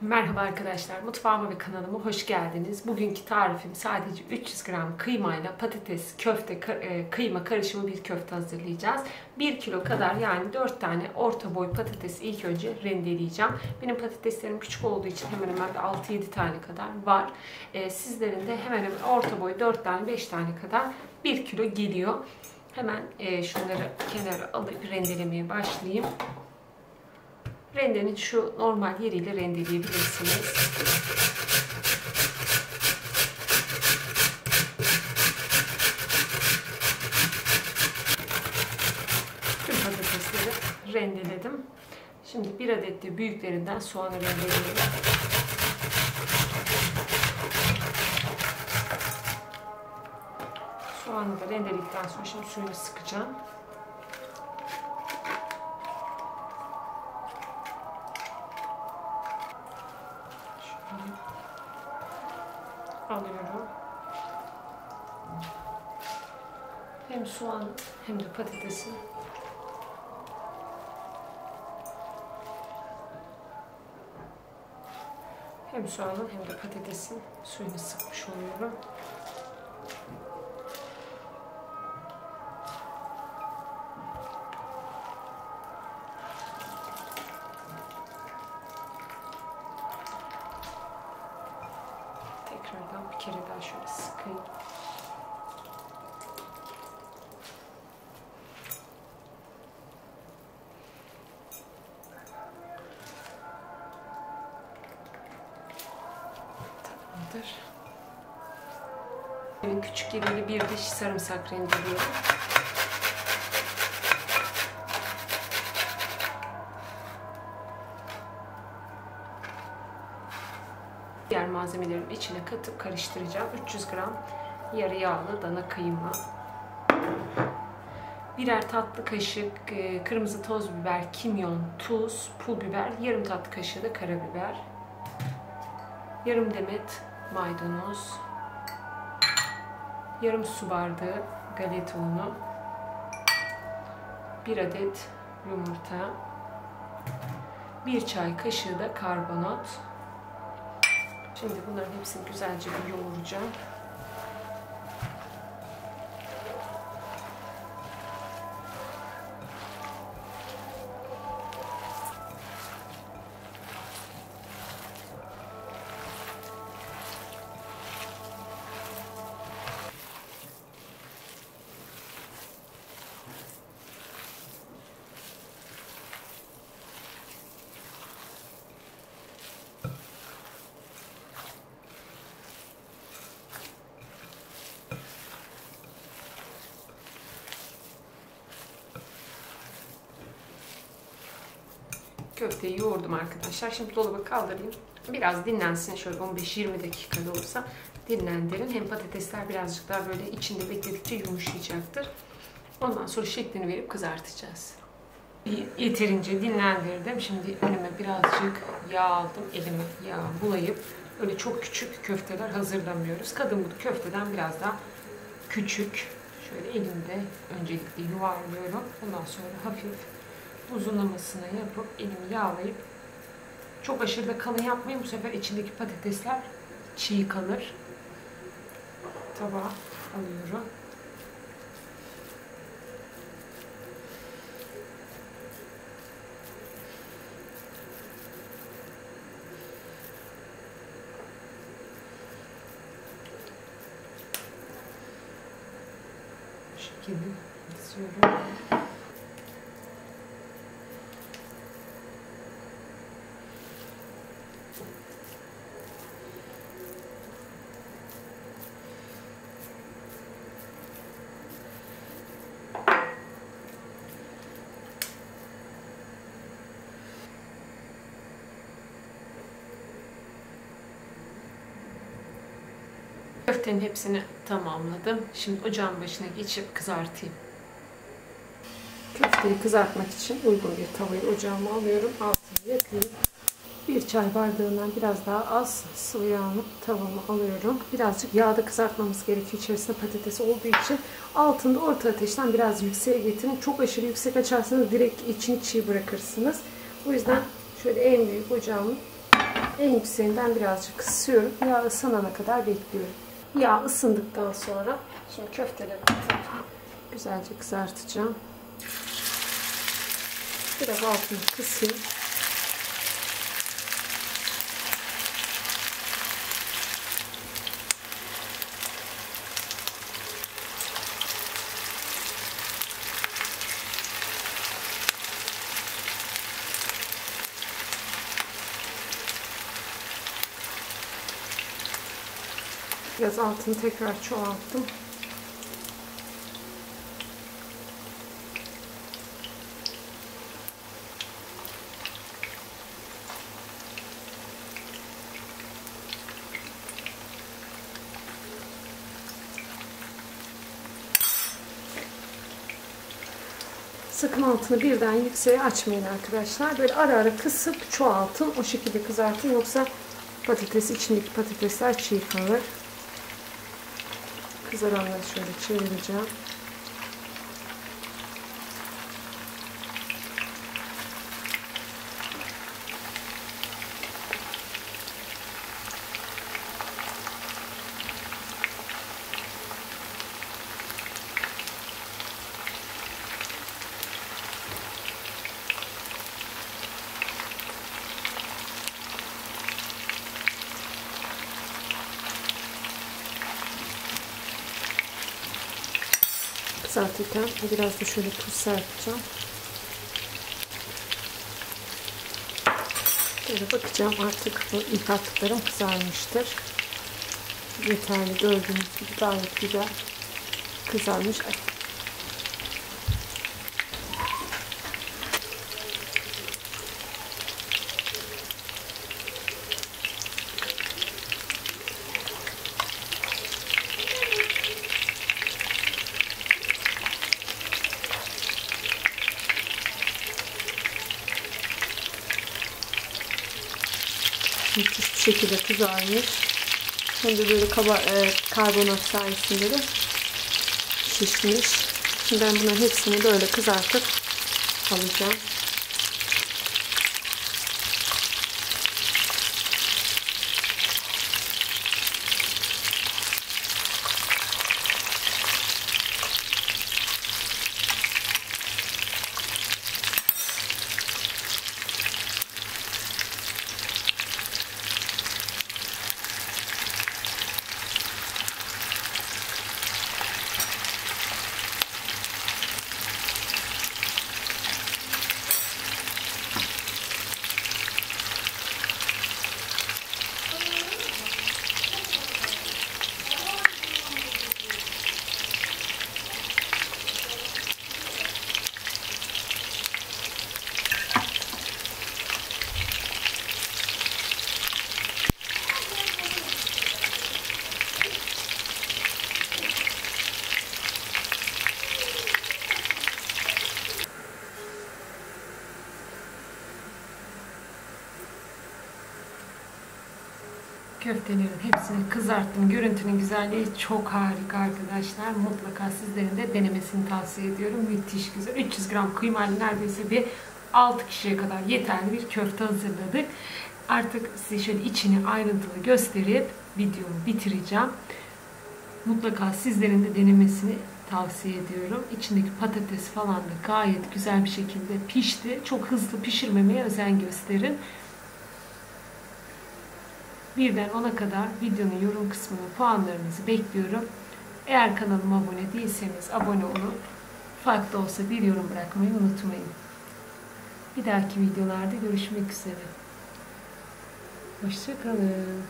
Merhaba arkadaşlar, mutfağıma ve kanalıma hoş geldiniz. Bugünkü tarifim sadece 300 gram kıymayla patates, köfte, kıyma karışımı bir köfte hazırlayacağız. 1 kilo kadar yani 4 tane orta boy patatesi ilk önce rendeleyeceğim. Benim patateslerim küçük olduğu için hemen hemen 6-7 tane kadar var. Sizlerin de hemen hemen orta boy 4 tane 5 tane kadar 1 kilo geliyor. Hemen şunları kenara alıp rendelemeye başlayayım. Rendenin şu normal yeriyle rendeleyebilirsiniz. Tüm patatesleri rendeledim. Şimdi bir adet de büyüklerinden soğanı rendeleyelim. Soğanı da rendeledikten sonra şimdi suyunu sıkacağım. Alıyorum. Hem soğan hem de patatesin hem soğanın hem de patatesin suyunu sıkmış oluyorum. Tekrardan bir kere daha şöyle sıkayım. Tamamdır. Küçük yeriyle bir diş sarımsak rendeliyorum. Diğer malzemelerimi içine katıp karıştıracağım. 300 gram yarı yağlı dana kıyma. Birer tatlı kaşık kırmızı toz biber, kimyon, tuz, pul biber, yarım tatlı kaşığı da karabiber. Yarım demet maydanoz. Yarım su bardağı galeta unu. 1 adet yumurta. 1 çay kaşığı da karbonat. Şimdi bunların hepsini güzelce bir yoğuracağım. Köfteyi yoğurdum arkadaşlar. Şimdi dolaba kaldırayım. Biraz dinlensin. Şöyle 15-20 dakikada olsa dinlendirin. Hem patatesler birazcık daha böyle içinde bekledikçe yumuşayacaktır. Ondan sonra şeklini verip kızartacağız. Yeterince dinlendirdim. Şimdi önüme birazcık yağ aldım. Elime yağ bulayıp öyle çok küçük köfteler hazırlamıyoruz. Kadın budu köfteden biraz daha küçük. Şöyle elimde öncelikle yuvarlıyorum. Ondan sonra hafif uzunlamasını yapıp elimi yağlayıp çok aşırı da kalın yapmayın. Bu sefer içindeki patatesler çiğ kalır. Tabağa alıyorum. Bu şekilde diziyorum. Köftenin hepsini tamamladım. Şimdi ocağın başına geçip kızartayım. Köfteyi kızartmak için uygun bir tavayı ocağıma alıyorum. Altını yakıyorum. 1 çay bardağından biraz daha az sıvı yağını tavama alıyorum. Birazcık yağda kızartmamız gerekiyor. İçerisinde patates olduğu için altında orta ateşten biraz yükseğe getirin. Çok aşırı yüksek açarsanız direkt içini çiğ bırakırsınız. O yüzden şöyle en büyük ocağımın En yükseğinden birazcık kısıyorum. Yağ ısınana kadar bekliyorum. Yağ ısındıktan sonra şimdi köfteleri güzelce kızartacağım. Biraz altını kısayım. Biraz altını tekrar çoğalttım. Sakın altını birden yükseğe açmayın arkadaşlar. Böyle ara ara kısıp çoğaltın. O şekilde kızartın. Yoksa içindeki patatesler çiğ kalır. Kızaranları şöyle çevireceğim. Kızartırken biraz da şöyle tuz serpeceğim. Böyle bakacağım, artık bu ilk attıklarım kızarmıştır. Yeterli, gördüğünüz gibi gayet güzel kızarmış. Müthiş bir şekilde kızarmış. Hem de böyle karbonat sayesinde de şişmiş. Şimdi ben bunların hepsini böyle kızartıp alacağım. Köftelerin hepsini kızarttım. Görüntünün güzelliği çok harika arkadaşlar. Mutlaka sizlerin de denemesini tavsiye ediyorum. Müthiş güzel. 300 gram kıymayla neredeyse bir 6 kişiye kadar yeterli bir köfte hazırladık. Artık size şöyle içini ayrıntılı gösterip videomu bitireceğim. Mutlaka sizlerin de denemesini tavsiye ediyorum. İçindeki patates falan da gayet güzel bir şekilde pişti. Çok hızlı pişirmemeye özen gösterin. Birden 10'a kadar videonun yorum kısmına puanlarınızı bekliyorum. Eğer kanalıma abone değilseniz abone olun. Ufak da olsa bir yorum bırakmayı unutmayın. Bir dahaki videolarda görüşmek üzere. Hoşça kalın.